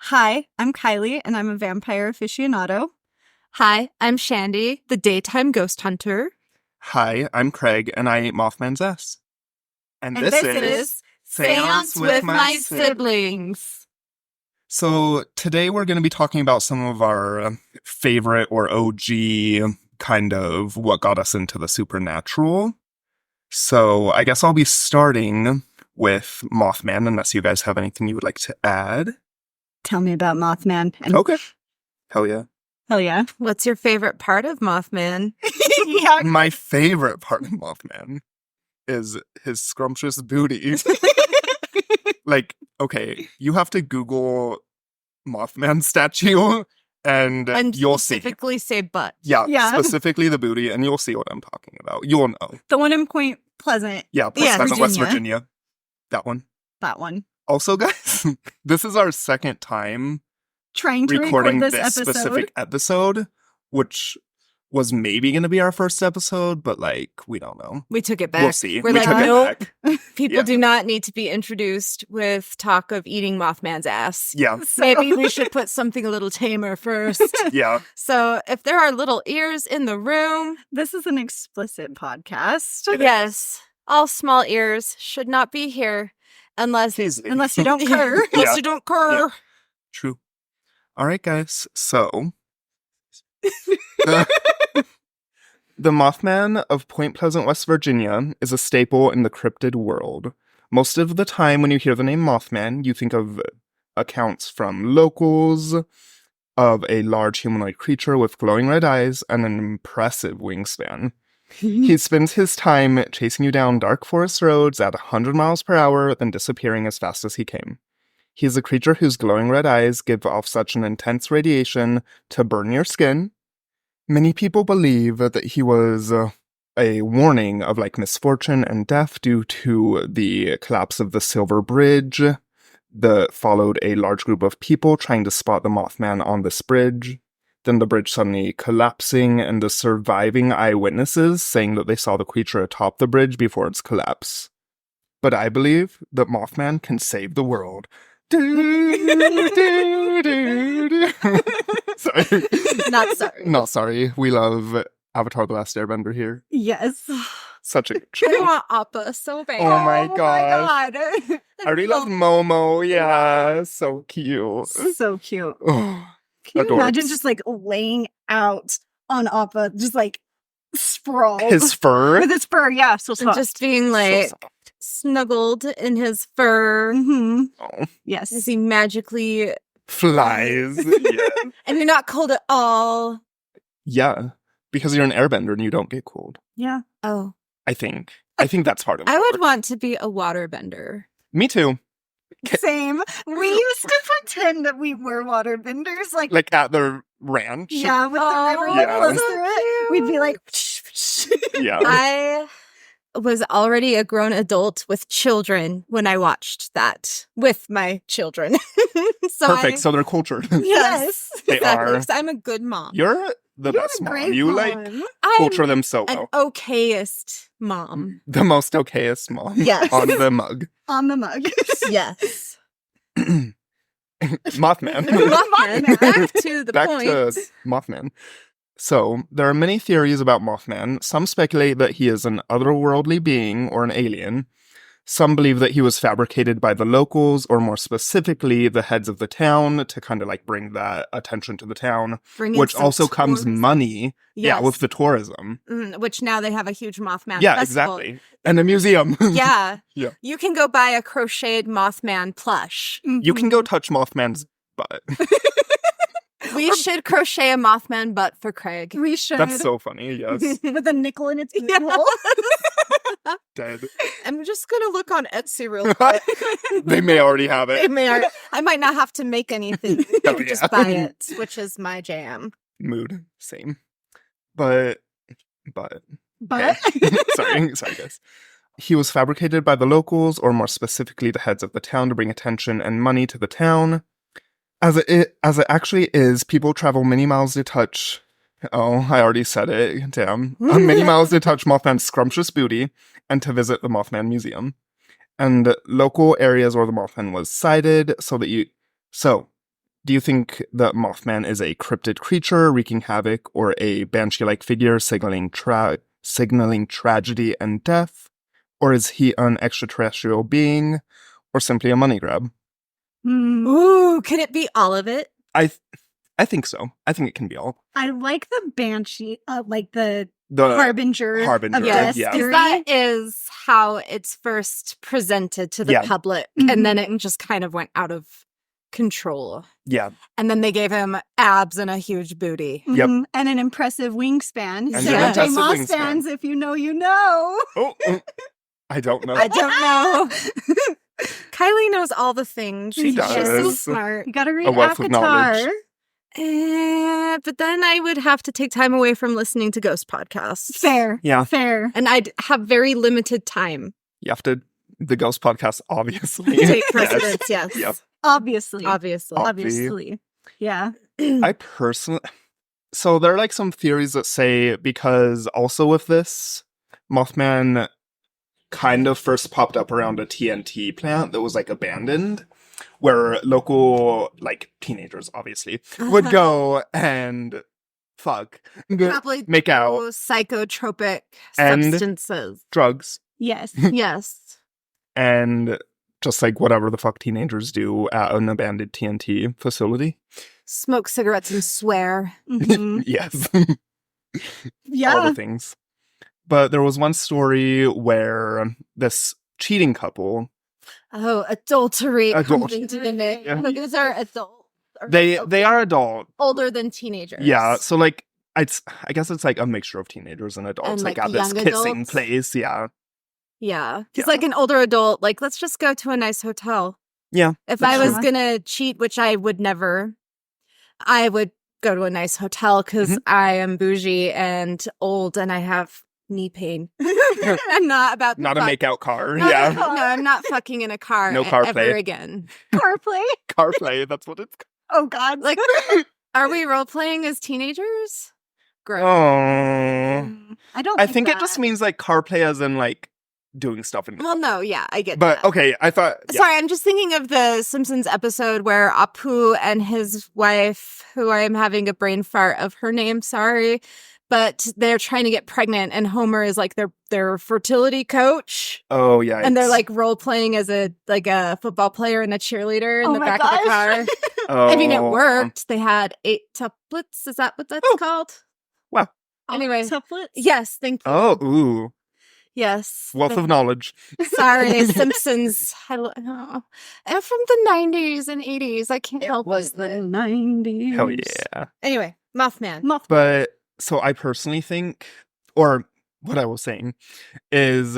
Hi, I'm Kylee, and I'm a vampire aficionado. Hi, I'm Shandi, the daytime ghost hunter. Hi, I'm Craig, and I eat Mothman's ass. And this is Seance with my siblings. So today we're going to be talking about some of our favorite or OG kind of what got us into the supernatural. So I guess I'll be starting with Mothman, unless you guys have anything you would like to add. Tell me about Mothman. Okay. Hell yeah. Hell yeah. What's your favorite part of Mothman? Yeah. My favorite part of Mothman is his scrumptious booty. Like, okay, you have to Google Mothman statue and you'll see. Specifically say butt. Yeah, specifically the booty, and you'll see what I'm talking about. You'll know. The one in Point Pleasant. Yeah, Point Pleasant, West Virginia. That one. That one. Also, guys, this is our second time Trying to recording record this specific episode, which was maybe going to be our first episode, but like, we don't know. We took it back. We'll see. We're We like, took it nope. back. People do not need to be introduced with talk of eating Mothman's ass. Yeah. Maybe we should put something a little tamer first. Yeah. So if there are little ears in the room. This is an explicit podcast. Yes. All small ears should not be here unless you don't cur. Unless you don't cur. Yeah. True. All right, guys. So the Mothman of Point Pleasant, West Virginia is a staple in the cryptid world. Most of the time when you hear the name Mothman, you think of accounts from locals of a large humanoid creature with glowing red eyes and an impressive wingspan. He spends his time chasing you down dark forest roads at 100 miles per hour, then disappearing as fast as he came. He is a creature whose glowing red eyes give off such an intense radiation to burn your skin. Many people believe that he was a warning of like misfortune and death due to the collapse of the Silver Bridge that followed a large group of people trying to spot the Mothman on this bridge. Then the bridge suddenly collapsing and the surviving eyewitnesses saying that they saw the creature atop the bridge before its collapse. But I believe that Mothman can save the world. Sorry. Not sorry. Not sorry. We love Avatar The Last Airbender here. Yes. Such a good I show. want Appa so bad. Oh my gosh. God. I already love Momo. Yeah. So cute. So cute. Oh, Can you adorbs. imagine just like laying out on Appa, just like sprawled? His fur. With his fur, yeah. So And soft. just being like snuggled in his fur Mm-hmm. Oh, Yes. as he magically flies. Yeah. and you're not cold at all. Yeah. Because you're an airbender and you don't get cold. Yeah. Oh. I think that's part of it. I would want to be a waterbender. Me too. Same. We used to pretend that we were water benders. Like at the ranch. yeah, with the river Yeah. that flows so through it. cute. We'd be like, Yeah. I was already a grown adult with children when I watched that with my children. So Perfect. So they're cultured. yes. They exactly, are. 'cause I'm a good mom. You're the best a mom. great You like mom. I'm culture them so an well. okayest mom. The most okayest mom. Yes. On the mug. On the mug. Yes. Mothman. Mothman. Back to the Back point. to Mothman. So, there are many theories about Mothman. Some speculate that he is an otherworldly being or an alien. Some believe that he was fabricated by the locals, or more specifically, the heads of the town, to kind of like bring that attention to the town. Bring in Which some also comes tourism. money. Yeah, Yes. with the tourism. Which now they have a huge Mothman Yeah, festival. exactly. And a museum. Yeah. Yeah. You can go buy a crocheted Mothman plush. You can go touch Mothman's butt. We should crochet a Mothman butt for Craig. We should. That's so funny, yes. With a nickel in its Yeah. hole. Dead. I'm just going to look on Etsy real quick. They may already have it. I might not have to make anything. I Oh, could just yeah. buy it, which is my jam. Mood. Same. But. But Sorry guys. He was fabricated by the locals, or more specifically the heads of the town, to bring attention and money to the town. As it actually is, people travel many miles to touch... Oh, I already said it. Damn. Many miles to touch Mothman's scrumptious booty and to visit the Mothman Museum. And local areas where the Mothman was sighted, so Do you think that Mothman is a cryptid creature wreaking havoc, or a banshee-like figure signaling tragedy and death? Or is he an extraterrestrial being, or simply a money grab? Ooh, could it be all of it? I think so. I think it can be all. I like the banshee, like the The harbinger. harbinger, of Yes, yeah. because that is how it's first presented to the Yeah. public, Mhm. and then it just kind of went out of control. Yeah. And then they gave him abs and a huge booty. Yep. Mhm, and an impressive wingspan. And So, an Jay impressive Moss wingspan. fans, if you know, you know. Oh, I don't know. I don't know. Kylie knows all the things. She She's so does. smart. You gotta read A wealth of knowledge. Avatar. But then I would have to take time away from listening to ghost podcasts. Fair. Yeah. Fair. And I'd have very limited time You have to, the Ghost Podcast, obviously. to take Yes. precedence. Yes. Yep. Obviously. Obviously. Obviously. Yeah. I personally, so there are like some theories that say, because also with this, Mothman kind of first popped up around a TNT plant that was like abandoned, where local like teenagers obviously would go and fuck, Probably make out, psychotropic And- substances. drugs, Yes. Yes. and just like whatever the fuck teenagers do at an abandoned TNT facility. Smoke cigarettes and swear. Mhm. Yes. All Yeah. the things. But there was one story where this cheating couple, Oh, adultery Adult- comes into the mix. Yeah. These are adult. they are adult. older than teenagers. Yeah, so like I guess it's like a mixture of teenagers and adults, And, like, like, at this young kissing adults? place. Yeah. Yeah. Yeah. It's like an older adult, like, let's just go to a nice hotel. Yeah, If that's I was true. gonna cheat, which I would never, I would go to a nice hotel because Mhm. I am bougie and old and I have knee pain. I'm not about to Not a fuck- makeout car. No, Yeah. no, I'm not fucking in a car No car ever play. again. CarPlay. Car play, that's what it's Oh God. Like, are we role playing as teenagers? Gross. Oh. I don't. I like think that. it just means like car play as in like doing stuff in Well, no, yeah, I get But that. okay, I thought yeah. Sorry, I'm just thinking of the Simpsons episode where Apu and his wife, who I am having a brain fart of her name, sorry, but they're trying to get pregnant, and Homer is like their fertility coach, Oh yeah. and they're it's- like role playing as a football player and a cheerleader in Oh the my back of the gosh. car. oh, I mean, it worked. They had 8 tuplets. Is that what that's Oh. called? Wow. Anyway, Tuplets? yes, thank you. Oh, ooh. Yes, Wealth of knowledge. Sorry, Simpsons. I'm from the 90s and 80s. I can't help Was it. the 90s. Hell yeah. Anyway, Mothman. But so I personally think, or what I was saying is,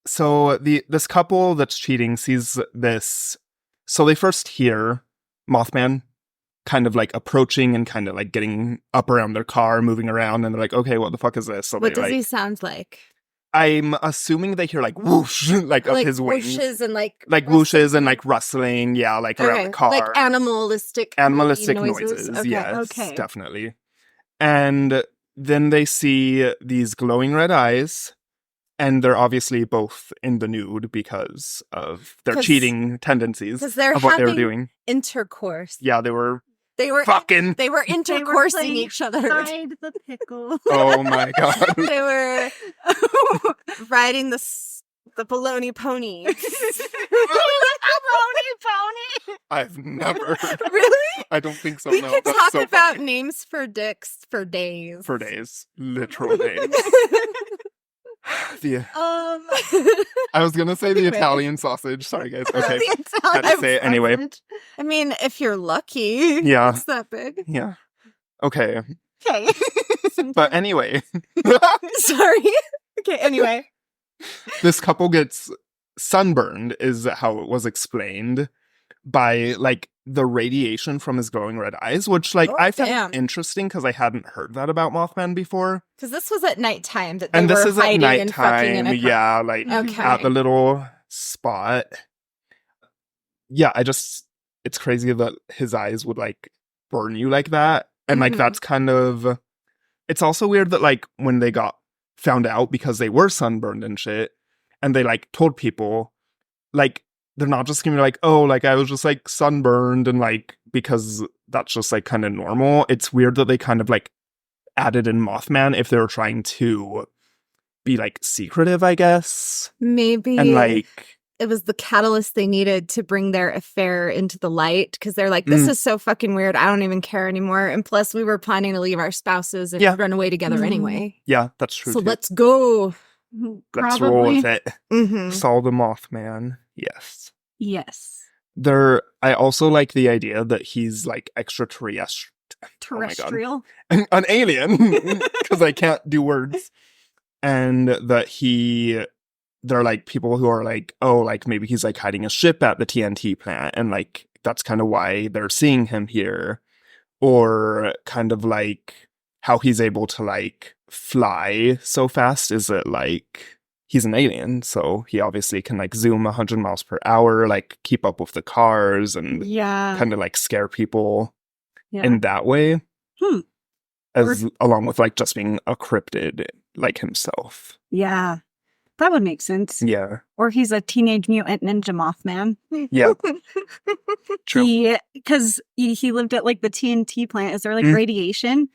so this couple that's cheating sees this. So they first hear Mothman kind of like approaching and kind of like getting up around their car, moving around, and they're like, okay, what the fuck is this? So What they does like, he sound like? I'm assuming they hear like whoosh, like of his wings, whooshes and like whooshes and like rustling, yeah, like around Okay, the car, like animalistic noises. Okay. Yes, okay. definitely. And then they see these glowing red eyes, and they're obviously both in the nude because of their 'Cause- cheating tendencies because they're of what they were having doing. intercourse. Yeah, they were They were fucking. they were intercoursing playing each other. Hide the pickle. Oh my god. They were riding the baloney pony. Pony. I've never. Really? I don't think so. We no, could that's talk so about funny. names for dicks for days. For days, literal days. The I was gonna say the Anyway. Italian sausage. Sorry, guys. Okay, The had to Italian say it anyway. sausage. I mean, if you're lucky, Yeah. it's that big. Yeah. Okay, Okay. but anyway, Sorry. Okay. Anyway, this couple gets sunburned, is how it was explained, by like the radiation from his glowing red eyes, which like Oh, I found damn. interesting because I hadn't heard that about Mothman before. because this was at nighttime that they And this were is at hiding and fucking in nighttime, a car. yeah, like Okay. at the little spot. Yeah, it's crazy that his eyes would like burn you like that. And like Mhm. that's kind of, it's also weird that like when they got found out because they were sunburned and shit, and they like told people, like they're not just gonna be like, oh, like I was just like sunburned and like because that's just like kind of normal. It's weird that they kind of like added in Mothman if they were trying to be like secretive, I guess. Maybe And like it was the catalyst they needed to bring their affair into the light, because they're like, this is so fucking weird. I don't even care anymore. And plus, we were planning to leave our spouses and run away together anyway. Yeah, that's true. So too. let's go. Let's roll with it. Mm-hmm. Saw the Mothman. Yes. Yes. I also like the idea that he's like extraterrestrial. Terrestrial. An alien, because I can't do words. And that they're like people who are like, oh, like maybe he's like hiding a ship at the TNT plant, and like that's kind of why they're seeing him here. Or kind of like how he's able to like fly so fast is that like he's an alien, so he obviously can like zoom 100 miles per hour, like keep up with the cars and kind of like scare people in that way. Along with like just being a cryptid like himself. Yeah. That would make sense. Yeah. Or he's a teenage mutant ninja Mothman. Yeah. True. Because he lived at like the TNT plant. Is there like radiation?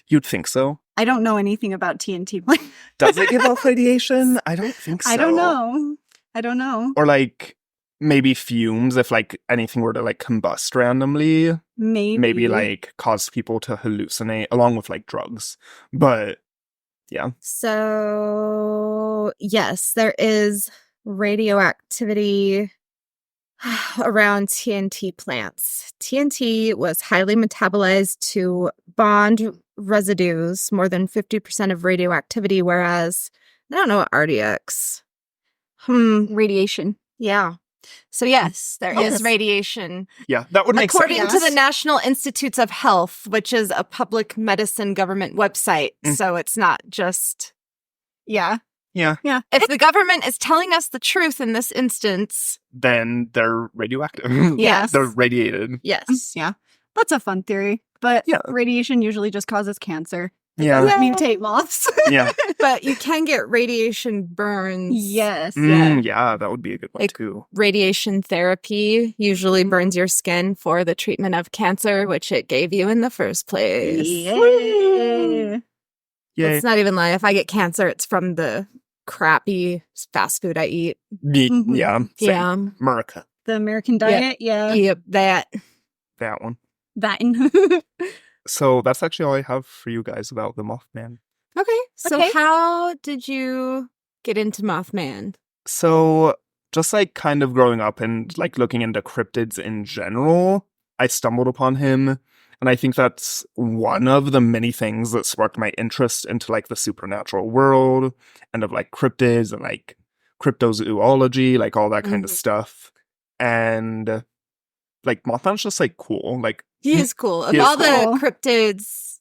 You'd think so. I don't know anything about TNT plant. Does it give off radiation? I don't think so. I don't know. Or like maybe fumes if like anything were to like combust randomly. Maybe like cause people to hallucinate along with like drugs. But yeah. So, yes, there is radioactivity around TNT plants. TNT was highly metabolized to bond residues, more than 50% of radioactivity, whereas I don't know what RDX. Radiation. Yeah. So yes, there is radiation. Yeah, that would make sense. According to the National Institutes of Health, which is a public medicine government website. So it's not just... Yeah. If the government is telling us the truth in this instance... Then they're radioactive. Yes. They're radiated. Yes. Yeah. That's a fun theory. But radiation usually just causes cancer. It doesn't mutate moths. Yeah. But you can get radiation burns. Yes. Yeah, that would be a good one too. Radiation therapy usually burns your skin for the treatment of cancer, which it gave you in the first place. Yeah. It's not even like if I get cancer, it's from the crappy fast food I eat. Yeah. Same. Yeah. America. The American diet. Yeah. Yep, that one. That. So that's actually all I have for you guys about the Mothman. Okay. So how did you get into Mothman? So just like kind of growing up and like looking into cryptids in general, I stumbled upon him. And I think that's one of the many things that sparked my interest into like the supernatural world and of like cryptids and like cryptozoology, like all that kind of stuff. And like Mothman's just like cool. Like he is cool. Of all the cryptids,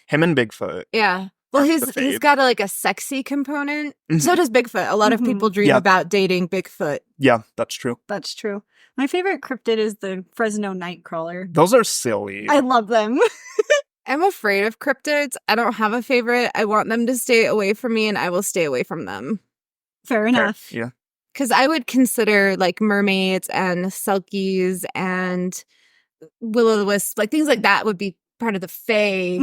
him and Bigfoot. Yeah. Well, he's got a sexy component. So does Bigfoot. A lot of people dream about dating Bigfoot. Yeah, that's true. That's true. My favorite cryptid is the Fresno Nightcrawler. Those are silly. I love them. I'm afraid of cryptids. I don't have a favorite. I want them to stay away from me, and I will stay away from them. Fair enough. Yeah. Because I would consider like mermaids and selkies and will-o'-the-wisp, like things like that would be part of the fae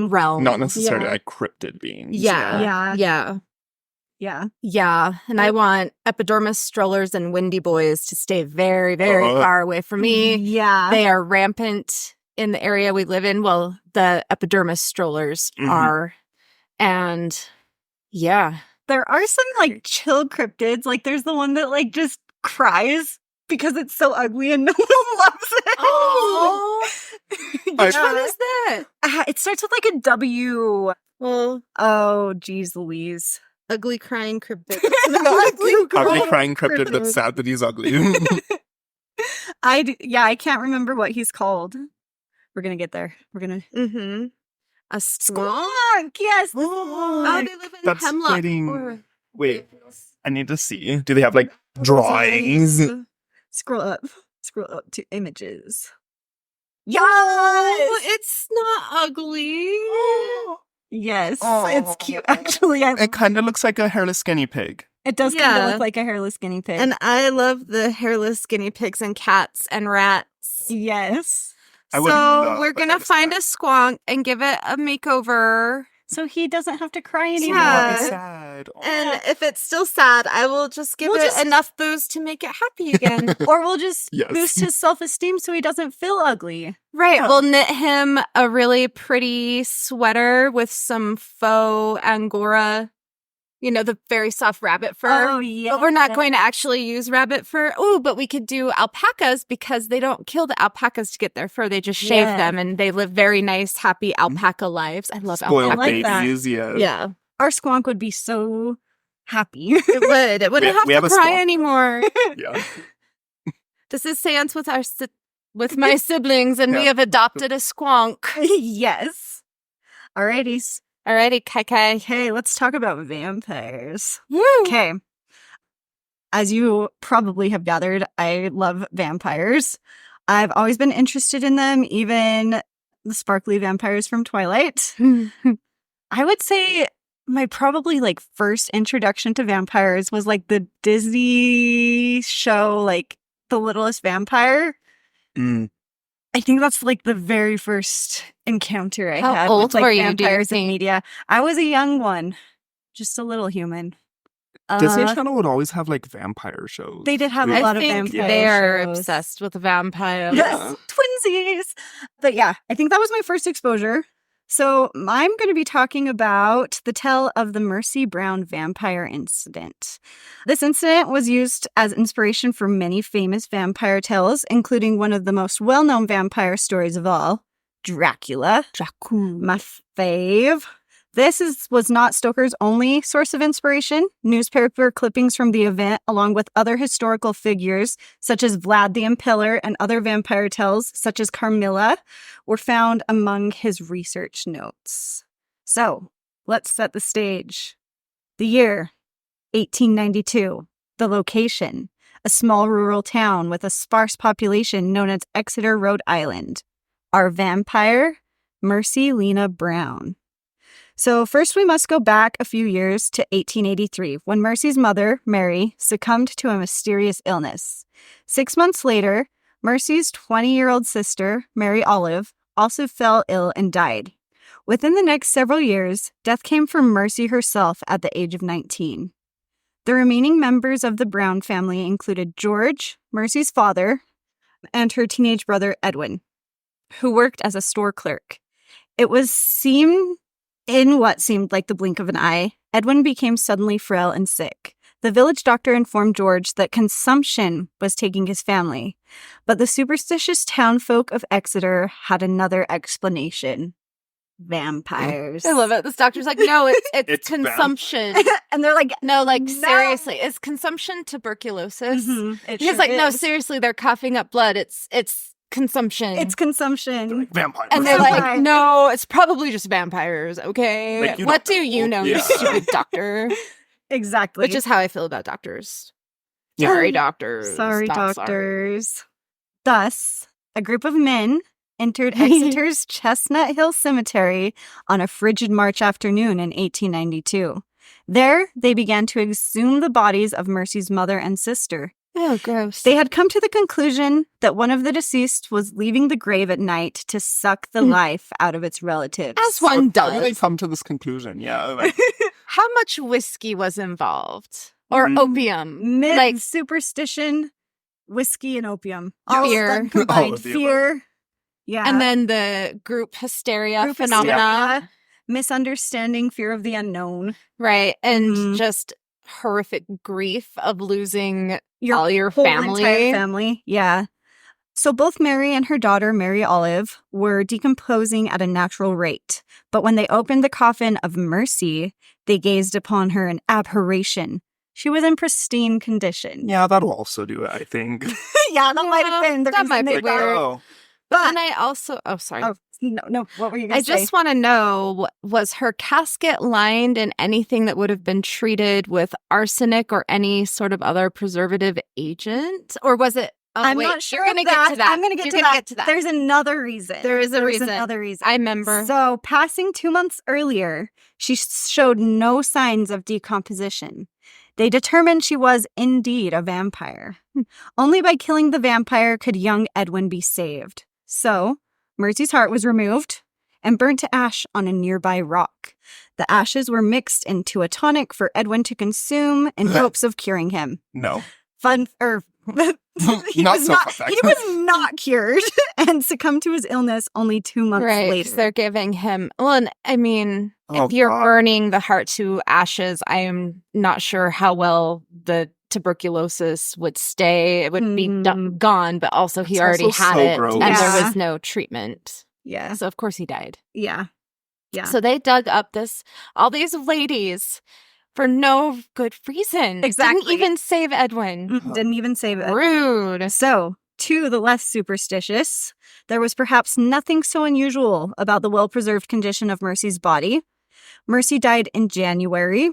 realm. Not necessarily like cryptid beings. Yeah. And I want epidermis strollers and windy boys to stay very, very far away from me. Yeah. They are rampant in the area we live in. Well, the epidermis strollers are. And there are some like chill cryptids. Like there's the one that like just cries because it's so ugly and no one loves it. Oh. Which one is that? It starts with like a W. Well, oh, geez Louise. Ugly crying cryptid. Ugly crying cryptid that's sad that he's ugly. I can't remember what he's called. We're gonna get there. We're gonna a squonk. Yes. Oh, they live in Hemlock. Wait, I need to see. Do they have like drawings? Scroll up to images. Yes! Oh, it's not ugly. Yes, it's cute. Actually, it kind of looks like a hairless guinea pig. It does kind of Yeah. look like a hairless guinea pig. And I love the hairless guinea pigs and cats and rats. yes. I would So love we're a going to hairless find cat. a squonk and give it a makeover. So he doesn't have to cry anymore. Yeah. Sad. Oh. And if it's still sad, I will just give We'll it just- enough booze to make it happy again. Or we'll just Yes. boost his self-esteem so he doesn't feel ugly. Right. Yeah. We'll knit him a really pretty sweater with some faux Angora, the very soft rabbit fur. yeah. But we're not going to actually use rabbit fur. Oh, but we could do alpacas because they don't kill the alpacas to get their fur. They just shave Yeah. them and they live very nice, happy alpaca lives. I love Spoiled alpacas. like that. babies, yeah. Yeah. Our squonk would be so happy. It would. It wouldn't We have have to a cry squonk. anymore. Yeah. This is Seance with my siblings, and we Yeah. have adopted a squonk. yes. Alrighty. Alrighty, Kai. Okay, let's talk about vampires. Woo. Okay. As you probably have gathered, I love vampires. I've always been interested in them, even the sparkly vampires from Twilight. I would say my probably first introduction to vampires was the Disney show, The Littlest Vampire. Mm. I think that's the very first encounter I How had old with were you, do you vampires in think? media. I was a young one, just a little human. Disney Channel would always have vampire shows. They did have We- a lot of I think vampire they're shows. obsessed with vampires. Yes, twinsies. But yeah, I think that was my first exposure. So I'm going to be talking about the tale of the Mercy Brown vampire incident. This incident was used as inspiration for many famous vampire tales, including one of the most well-known vampire stories of all, Dracula. My fave. This was not Stoker's only source of inspiration. Newspaper clippings from the event, along with other historical figures, such as Vlad the Impaler and other vampire tales, such as Carmilla, were found among his research notes. So, let's set the stage. The year, 1892. The location, a small rural town with a sparse population known as Exeter, Rhode Island. Our vampire, Mercy Lena Brown. So first we must go back a few years to 1883, when Mercy's mother, Mary, succumbed to a mysterious illness. 6 months later, Mercy's 20-year-old sister, Mary Olive, also fell ill and died. Within the next several years, death came for Mercy herself at the age of 19. The remaining members of the Brown family included George, Mercy's father, and her teenage brother, Edwin, who worked as a store clerk. In what seemed like the blink of an eye, Edwin became suddenly frail and sick. The village doctor informed George that consumption was taking his family, but the superstitious townfolk of Exeter had another explanation. Vampires. I love it. This doctor's like, no, it's It's consumption. And they're like, No, No. seriously, is consumption tuberculosis? it He's sure like, no, is. seriously, they're coughing up blood. It's consumption. It's consumption. Vampire. And they're Vampire. like, no, it's probably just vampires, okay? Like, you What don't do you know, Yeah. you stupid doctor? Exactly. Which is how I feel about doctors. Yeah. Sorry, doctors. Sorry, Not doctors. Thus, a group of men entered Exeter's Chestnut Hill Cemetery on a frigid March afternoon in 1892. There, they began to exhume the bodies of Mercy's mother and sister. Oh, gross. They had come to the conclusion that one of the deceased was leaving the grave at night to suck the life out of its relatives. As one How do they does. come to this conclusion? Yeah. How much whiskey was involved? Or Mm. opium? Myth, Like, superstition, whiskey, and opium. Fear. All of them combined. All of the Fear. Yeah. and then the group hysteria Group phenomena. hysteria, misunderstanding, fear of the unknown. Right. And Mhm. just horrific grief of losing Your all your whole family. entire family. Yeah. So both Mary and her daughter, Mary Olive, were decomposing at a natural rate. But when they opened the coffin of Mercy, they gazed upon her in abhorration. She was in pristine condition. Yeah, that'll also do it, I think. Yeah, that might have been the that reason might be they weird. Oh. But And I also, sorry. oh no, what were you going I to say? just want to know, was her casket lined in anything that would have been treated with arsenic or any sort of other preservative agent? Or was it? Oh, I'm wait, not sure. You're going to of get to that. I'm going to You're get gonna to that. There's another reason. There is a There's reason. another reason. I remember. So, passing 2 months earlier, she showed no signs of decomposition. They determined she was indeed a vampire. Only by killing the vampire could young Edwin be saved. So, Mercy's heart was removed and burnt to ash on a nearby rock. The ashes were mixed into a tonic for Edwin to consume in hopes of curing him. No. He Not was so not, fun he was not cured and succumbed to his illness only 2 months Right. 'Cause later. they're giving him. Well, and I mean, Oh, if you're God. burning the heart to ashes, I am not sure how well the tuberculosis would stay. It would be gone, but also he It's already also had so it, gross. and Yeah. there was no treatment. Yeah. So of course he died. Yeah. So they dug up all these ladies for no good reason. Exactly. Didn't even save Edwin. Didn't even save it. Rude. So, to the less superstitious, there was perhaps nothing so unusual about the well-preserved condition of Mercy's body. Mercy died in January.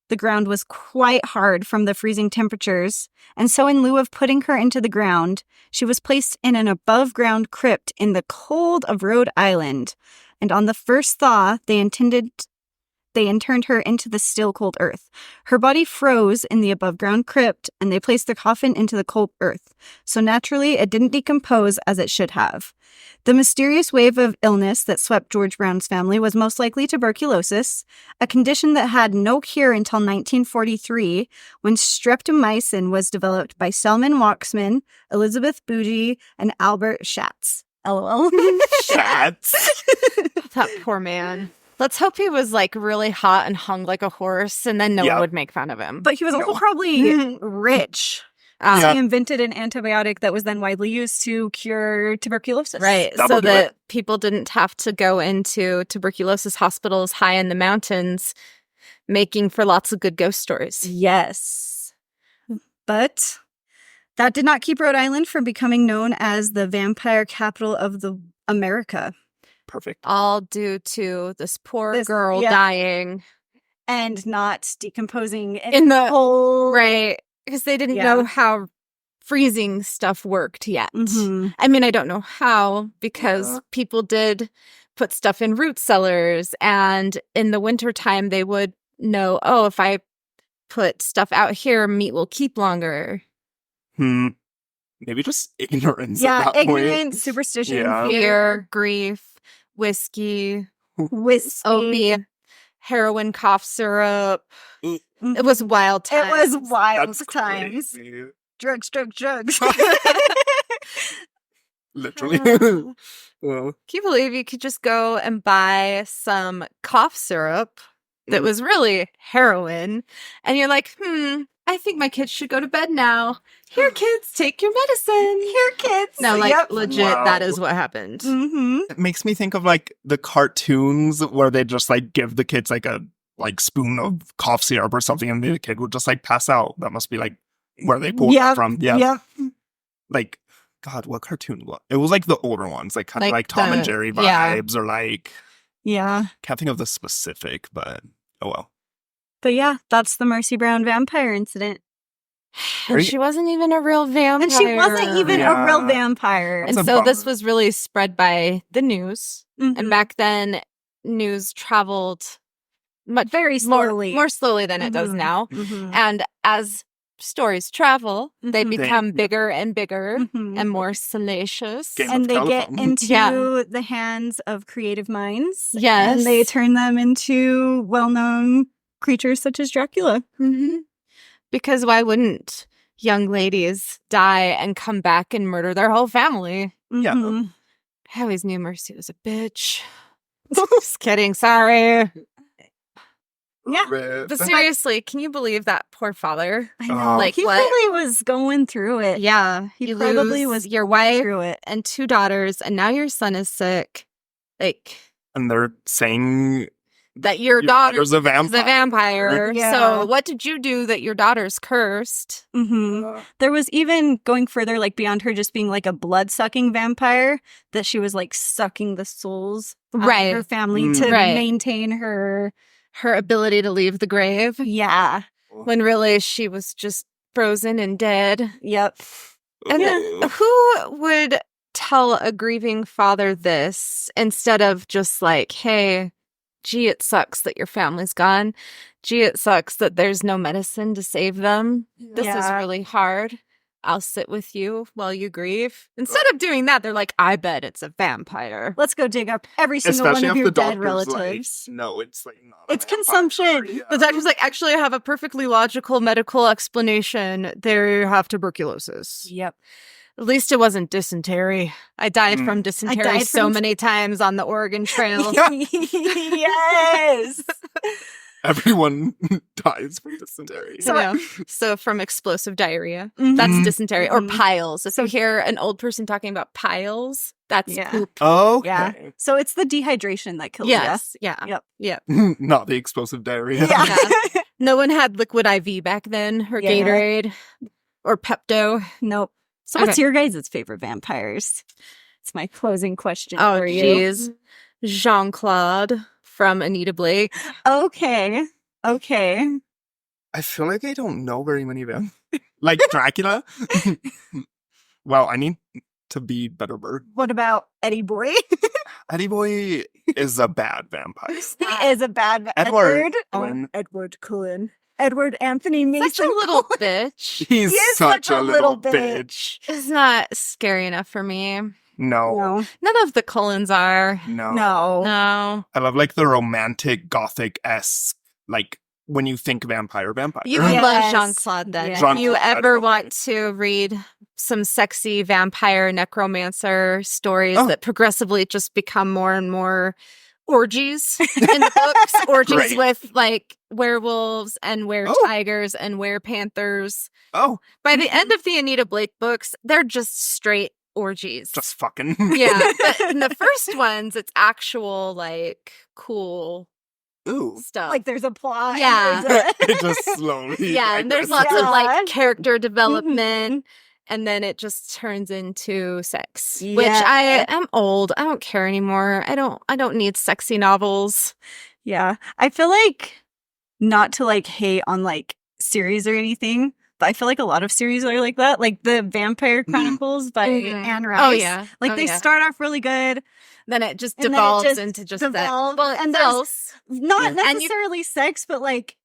The ground was quite hard from the freezing temperatures, and so in lieu of putting her into the ground, she was placed in an above-ground crypt in the cold of Rhode Island. And on the first thaw, they interned her into the still cold earth. Her body froze in the above-ground crypt, and they placed the coffin into the cold earth. So naturally, it didn't decompose as it should have. The mysterious wave of illness that swept George Brown's family was most likely tuberculosis, a condition that had no cure until 1943, when streptomycin was developed by Selman Waksman, Elizabeth Bougie, and Albert Schatz. LOL. Shats. That poor man. Let's hope he was like really hot and hung like a horse, and then no Yeah. one would make fun of him. But he was also probably rich. Yeah. He invented an antibiotic that was then widely used to cure tuberculosis. Right. That'll So do that it. people didn't have to go into tuberculosis hospitals high in the mountains, making for lots of good ghost stories. Yes. But that did not keep Rhode Island from becoming known as the vampire capital of the America. Perfect. All due to this poor girl yeah. dying. And not decomposing In the- whole... Right. Because they didn't know how freezing stuff worked yet. Mhm. I mean, I don't know how, because people did put stuff in root cellars, and in the wintertime they would know, oh, if I put stuff out here, meat will keep longer. Maybe just ignorance Yeah, at that ignorant, point. superstition, Yeah. Fear, grief, whiskey, whiskey. opium, heroin, cough syrup. Mhm. It was wild It times. was wild That's times. crazy. Drugs. Literally. Well, Can you believe you could just go and buy some cough syrup that was really heroin, and you're like, I think my kids should go to bed now. Here, kids, take your medicine. Here, kids. No, like, Yep. legit, Wow. that is what happened. Mm-hmm. it makes me think of like the cartoons where they just like give the kids like a spoon of cough syrup or something, and the kid would just like pass out. That must be like where they pulled that from. Yeah. Yep. Like, God, what cartoon was it? Was like the older ones, like kind of Like like Tom and the- Jerry yeah. vibes, or like Yeah. can't think of the specific, but oh well. But yeah, that's the Mercy Brown vampire incident. And she wasn't even a real vampire. And she wasn't even a real Yeah. vampire. That's And a so this bummer. was really spread by the news. Mhm. And back then, news traveled much Very slowly. more slowly than it does Mhm. now. Mhm. And as stories travel, they Mhm. become bigger and bigger Mhm. and more salacious. Game And of they get telephone. into Yeah. the hands of creative minds. Yes. And they turn them into well-known creatures such as Dracula. Mhm. Because why wouldn't young ladies die and come back and murder their whole family? Yeah. Mhm. I always knew Mercy was a bitch. Just kidding. Sorry. Yeah. Rip. But seriously, can you believe that poor father? I know. Like, he what? probably was going through it. Yeah. He you probably lose was your wife through it. and 2 daughters, and now your son is sick. Like, And they're saying that your your daughter's daughter's a a vampire. vampire. Yeah. So what did you do that your daughter's cursed? Mm-hmm. There was even going further, like beyond her just being like a blood-sucking vampire, that she was like sucking the souls out of Right. her family Mm. to Right. maintain her. Her ability to leave the grave, Yeah. when really she was just frozen and dead. Yep. And Ooh. who would tell a grieving father this instead of just like, hey, gee, it sucks that your family's gone. Gee, it sucks that there's no medicine to save them. This is Yeah. really hard. I'll sit with you while you grieve. Instead of doing that, they're like, I bet it's a vampire. Let's go dig up every single Especially one of if your the dead doctor's relatives. like, no, it's like not. a It's vampire." consumption. Yeah. The doctor's like, actually, I have a perfectly logical medical explanation. They have tuberculos. Yep. At least it wasn't dysentery. I died Mm. from dysentery died so from- many times on the Oregon Trail. Yes. Everyone dies from dysentery. So, so from explosive diarrhea, Mhm. that's dysentery. Or Mhm. piles. If you hear an old person talking about piles, that's Yeah. poop. Okay. Yeah. So it's the dehydration that kills Yes. Yeah. Yep. Yep. Not the explosive diarrhea. you. Yeah. Yeah. No one had liquid IV back then, or Yeah. Gatorade, or Pepto. Nope. So what's Okay. your guys' favorite vampires? It's my closing question Oh, for you. jeez. Jean-Claude from Anita Blake. Okay. I feel like I don't know very many of them. Like Dracula. Well, I need to be better bird. What about Eddie Boy? Eddie Boy is a bad vampire. He is a bad Edward. Edward Cullen. Edward Anthony Mason. Such a little bitch. He's He is such a little bitch. It's not scary enough for me. No. No. None of the Cullens are. No. No. I love like the romantic gothic-esque, like when you think vampire. You Yes. love Jean-Claude then. Yes. If you Jean-Claude, ever okay. want to read some sexy vampire necromancer stories Oh. that progressively just become more and more orgies in the books, orgies Right. with like werewolves and were-tigers and were-panthers. Oh, By the end of the Anita Blake books, they're just straight orgies. just fucking. Yeah, but in the first ones, it's actual like cool Ooh. stuff. Like there's a plot. Yeah. There's a- It just slowly. yeah, and there's lots Yeah. of like character development, and then it just turns into sex. Which Yeah. I am old. I don't care anymore. I don't need sexy novels. Yeah. I feel like not to like hate on like series or anything, but I feel like a lot of series are like that. Like the Vampire Chronicles by Mhm. Anne Rice. Oh yeah, Like Oh, they yeah. start off really good, Then it just and then it devolves just into just devolves, that. Well, and and there's- else. not And you- necessarily sex, but like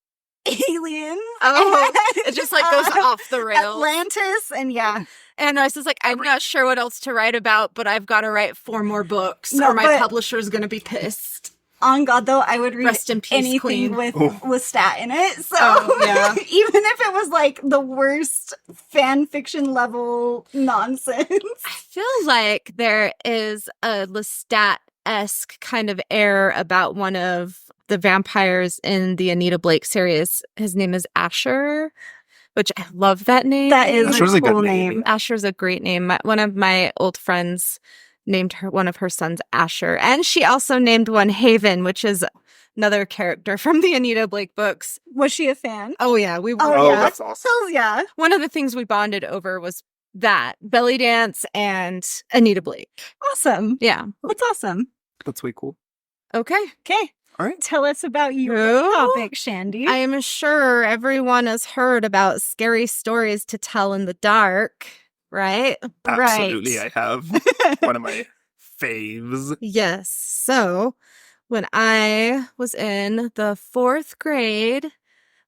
aliens. Oh, and, it just like goes off the rails. Atlantis, and yeah, And Rice is like, I'm not sure what else to write about, but I've got to write 4 more books, No, or my but- publisher's going to be pissed. on God though, I would read Rest in peace, anything Queen. with stat in it. So Oh, yeah. even if it was like the worst fan fiction level nonsense. I feel like there is a Lestat-esque kind of air about one of the vampires in the Anita Blake series. His name is Asher, which I love that name. That is Asher's a a good cool name. name. Asher's a great name. One of my old friends named one of her sons Asher. And she also named one Haven, which is another character from the Anita Blake books. Was she a fan? Oh, yeah. We were. Oh, yeah. that's awesome. Hells yeah. One of the things we bonded over was that belly dance and Anita Blake. Awesome. Yeah. That's awesome. That's way cool. Okay. Okay. All right. Tell us about your Oh. topic, Shandi. I am sure everyone has heard about scary stories to tell in the dark, right? Absolutely, Right. I have one of my faves. Yes. So when I was in the 4th grade,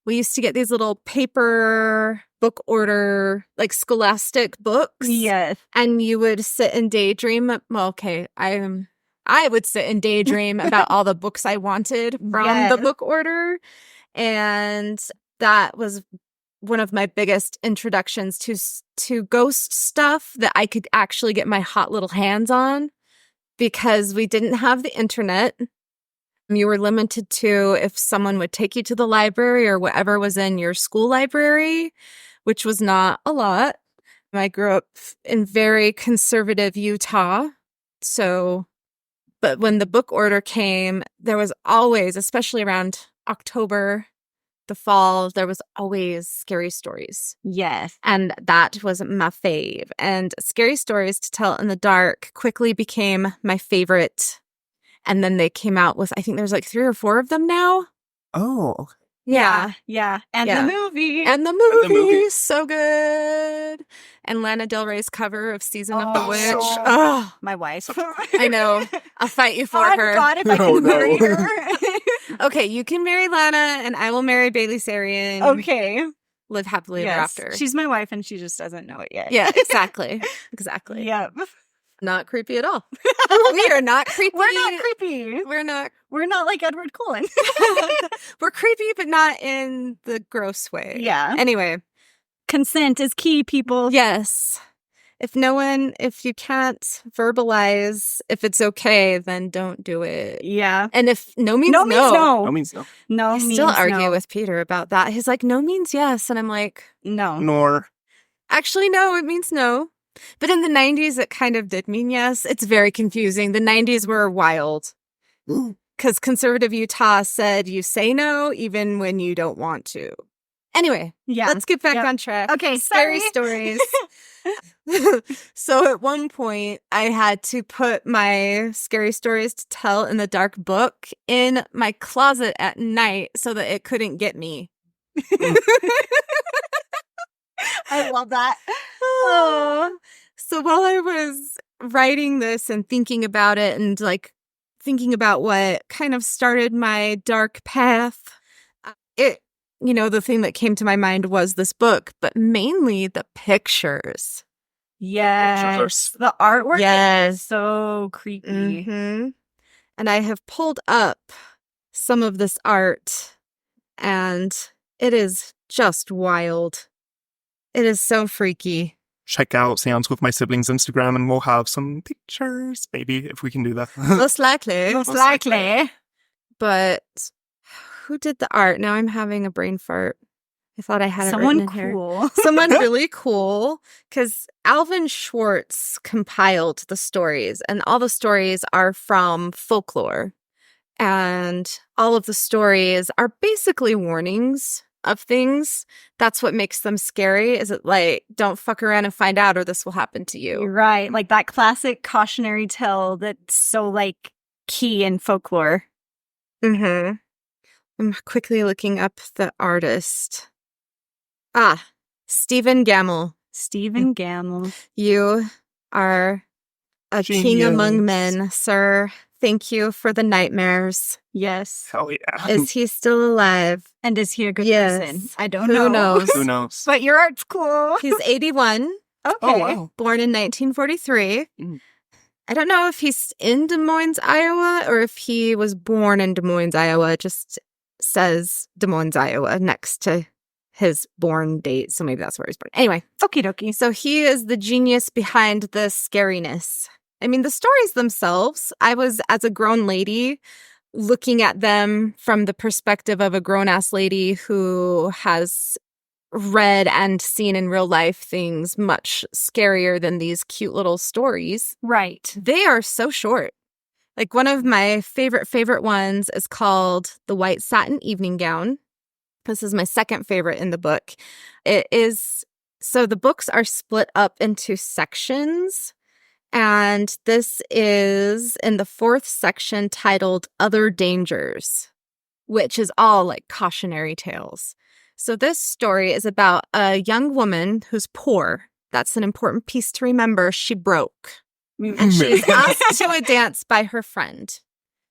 we used to get these little paper book order, like scholastic books. Yes. And you would sit and daydream. Well, okay, I would sit and daydream about all the books I wanted from Yes. the book order. And that was one of my biggest introductions to ghost stuff that I could actually get my hot little hands on, because we didn't have the internet. You were limited to if someone would take you to the library or whatever was in your school library, which was not a lot. I grew up in very conservative Utah. But when the book order came, there was always, especially around October, the fall, there was always scary stories. Yes. And that was my fave. And scary stories to tell in the dark quickly became my favorite. And then they came out with, I think there's like 3 or 4 of them now. Oh. Yeah. Yeah. And Yeah. the movie. And the the movie. movie, so good. And Lana Del Rey's cover of Season of the Oh, Witch. so- Oh, My wife. I know. I'll fight you for Oh her. God, if I Oh, can marry no. her. Okay, you can marry Lana, and I will marry Bailey Sarian. Okay. Live happily ever after. She's my wife, and she just doesn't know it yet. Yeah, exactly. Exactly. Yep. Not creepy at all. We are not creepy. We're not creepy. We're not like Edward Cullen. We're creepy, but not in the gross way. Yeah. Anyway. Consent is key, people. Yes. If you can't verbalize if it's okay, then don't do it. Yeah. And if no means no. No means no. No I means still argue no. with Peter about that. He's like, no means yes. And I'm like, No. Nor. actually, no, it means no. But in the 90s, it kind of did mean yes. It's very confusing. The 90s were wild. Because conservative Utah said you say no even when you don't want to. Anyway, Yeah. let's get back on track. Okay, Scary sorry. stories. So at one point, I had to put my scary stories to tell in the dark book in my closet at night so that it couldn't get me. I love that. Oh. So while I was writing this and thinking about it and like thinking about what kind of started my dark path, the thing that came to my mind was this book, but mainly the pictures. Yes. The artwork Yes. is so creepy. Mm-hmm. And I have pulled up some of this art, and it is just wild. It is so freaky. Check out Seance with my siblings' Instagram and we'll have some pictures, maybe, if we can do that. Most likely. Most likely. But who did the art? Now I'm having a brain fart. I thought I had Someone it written in cool. here. Someone really cool. Because Alvin Schwartz compiled the stories, and all the stories are from folklore. And all of the stories are basically warnings of things. That's what makes them scary. Is it like, don't fuck around and find out or this will happen to you. You're right. Like that classic cautionary tale that's so like key in folklore. Mm-hmm. I'm quickly looking up the artist. Stephen Gamble. Stephen Gamble. You are a king among men, sir. Thank you for the nightmares. Yes. Hell yeah. Is he still alive? And is he a good Yes. person? I don't Who know. knows? Who knows? But your art's cool. He's 81, Okay. Oh, wow. born in 1943. Mm. I don't know if he's in Des Moines, Iowa, or if he was born in Des Moines, Iowa. It just says Des Moines, Iowa next to his born date. So maybe that's where he's born. Anyway. Okie dokie. So he is the genius behind the scariness. I mean, the stories themselves, I was, as a grown lady, looking at them from the perspective of a grown-ass lady who has read and seen in real life things much scarier than these cute little stories. Right. They are so short. Like one of my favorite ones is called The White Satin Evening Gown. This is my second favorite in the book. So the books are split up into sections. And this is in the 4th section titled Other Dangers, which is all like cautionary tales. So this story is about a young woman who's poor. That's an important piece to remember. She broke. And she's asked to a dance by her friend.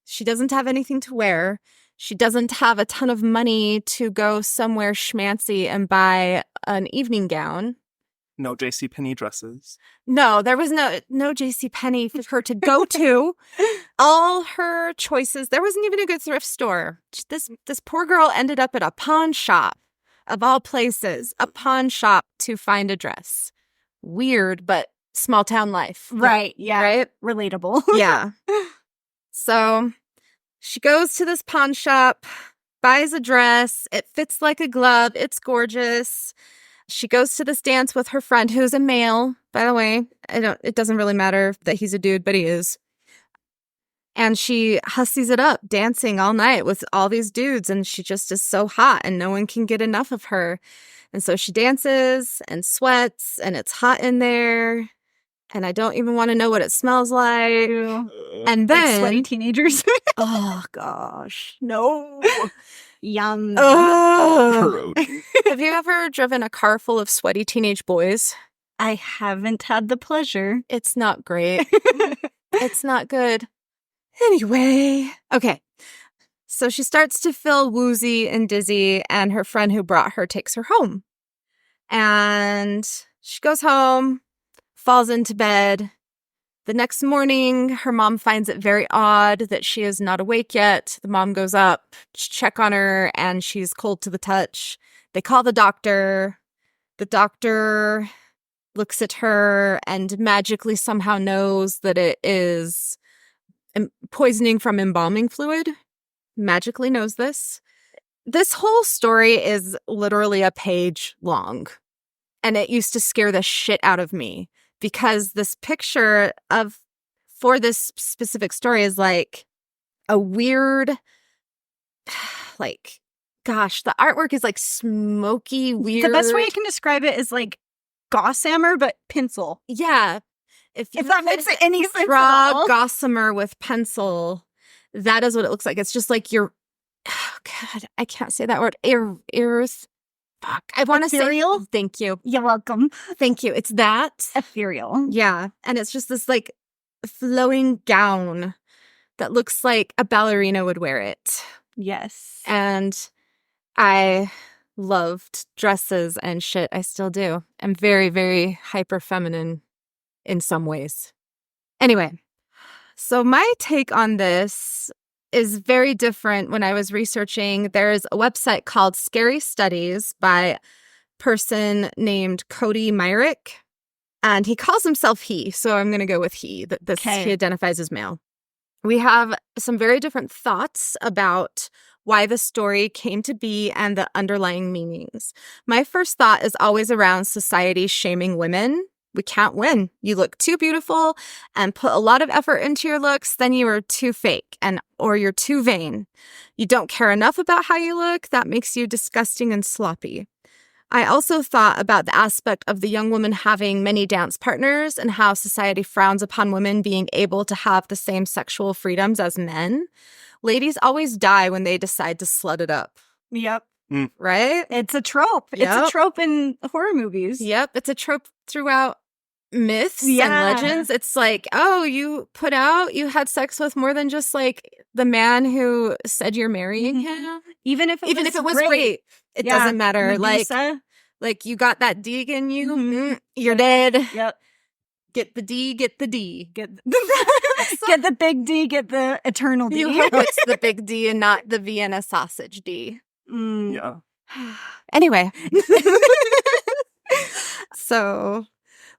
She doesn't have anything to wear. She doesn't have a ton of money to go somewhere schmancy and buy an evening gown. No JCPenney dresses. No, there was no JCPenney for her to go to. All her choices, there wasn't even a good thrift store. This poor girl ended up at a pawn shop, of all places, a pawn shop to find a dress. Weird, but small town life. Right. Yeah. Right? Relatable. Yeah. So she goes to this pawn shop, buys a dress. It fits like a glove. It's gorgeous. She goes to this dance with her friend, who's a male, by the way. It doesn't really matter that he's a dude, but he is. And she hussies it up, dancing all night with all these dudes, and she just is so hot, and no one can get enough of her. And so she dances and sweats, and it's hot in there, and I don't even want to know what it smells like. And then... Like sweaty teenagers. Oh, gosh. No. Yum. Oh. Have you ever driven a car full of sweaty teenage boys? I haven't had the pleasure. It's not great. It's not good. Anyway. Okay. So she starts to feel woozy and dizzy, and her friend who brought her takes her home. And she goes home, falls into bed. The next morning, her mom finds it very odd that she is not awake yet. The mom goes up to check on her, and she's cold to the touch. They call the doctor. The doctor looks at her and magically somehow knows that it is poisoning from embalming fluid. Magically knows this. This whole story is literally a page long. And it used to scare the shit out of me because this picture for this specific story is like a weird, like, gosh, the artwork is like smoky, weird. The best way I can describe it is like gossamer, but pencil. Yeah. If that makes any sense at draw all. gossamer with pencil, that is what it looks like. It's just like oh God, I can't say that word. Fuck. I want to say. Ethereal? Thank you. You're welcome. Thank you. It's that. Ethereal. Yeah. And it's just this like flowing gown that looks like a ballerina would wear it. Yes. And I loved dresses and shit. I still do. I'm very, very hyper feminine in some ways. Anyway, so my take on this is very different. When I was researching, there's a website called Scary Studies by a person named Cody Myrick, and he calls himself he, so I'm going to go with he. He identifies as male. We have some very different thoughts about why the story came to be and the underlying meanings. My first thought is always around society shaming women. We can't win. You look too beautiful and put a lot of effort into your looks, then you are too fake or you're too vain. You don't care enough about how you look. That makes you disgusting and sloppy. I also thought about the aspect of the young woman having many dance partners and how society frowns upon women being able to have the same sexual freedoms as men. Ladies always die when they decide to slut it up. Yep. Right? It's a trope. Yep. It's a trope in horror movies. Yep. It's a trope throughout myths and Yeah. legends. It's like, oh, you had sex with more than just like the man who said you're marrying him. Even if it was rape, it doesn't matter. Medusa. Like you got that D in you, you're dead. Yep. Get the D, get the D. Get the big D, get the eternal D. You hope it's the big D and not the Vienna sausage D. Yeah. Anyway. So,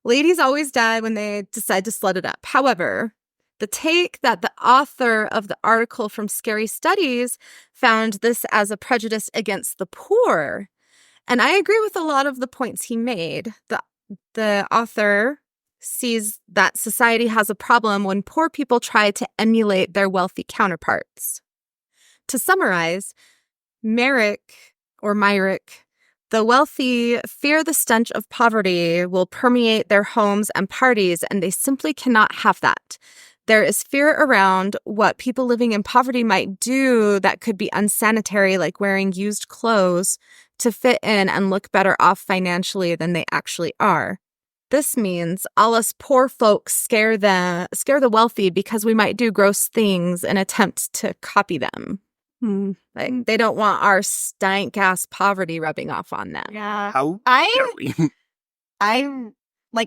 ladies always die when they decide to slut it up. However, the take that the author of the article from Scary Studies found this as a prejudice against the poor. And I agree with a lot of the points he made. The author sees that society has a problem when poor people try to emulate their wealthy counterparts. To summarize, Myrick, the wealthy fear the stench of poverty will permeate their homes and parties, and they simply cannot have that. There is fear around what people living in poverty might do that could be unsanitary, like wearing used clothes to fit in and look better off financially than they actually are. This means all us poor folks scare the wealthy because we might do gross things in attempt to copy them. Like they don't want our stank-ass poverty rubbing off on them. Yeah. How dare we? I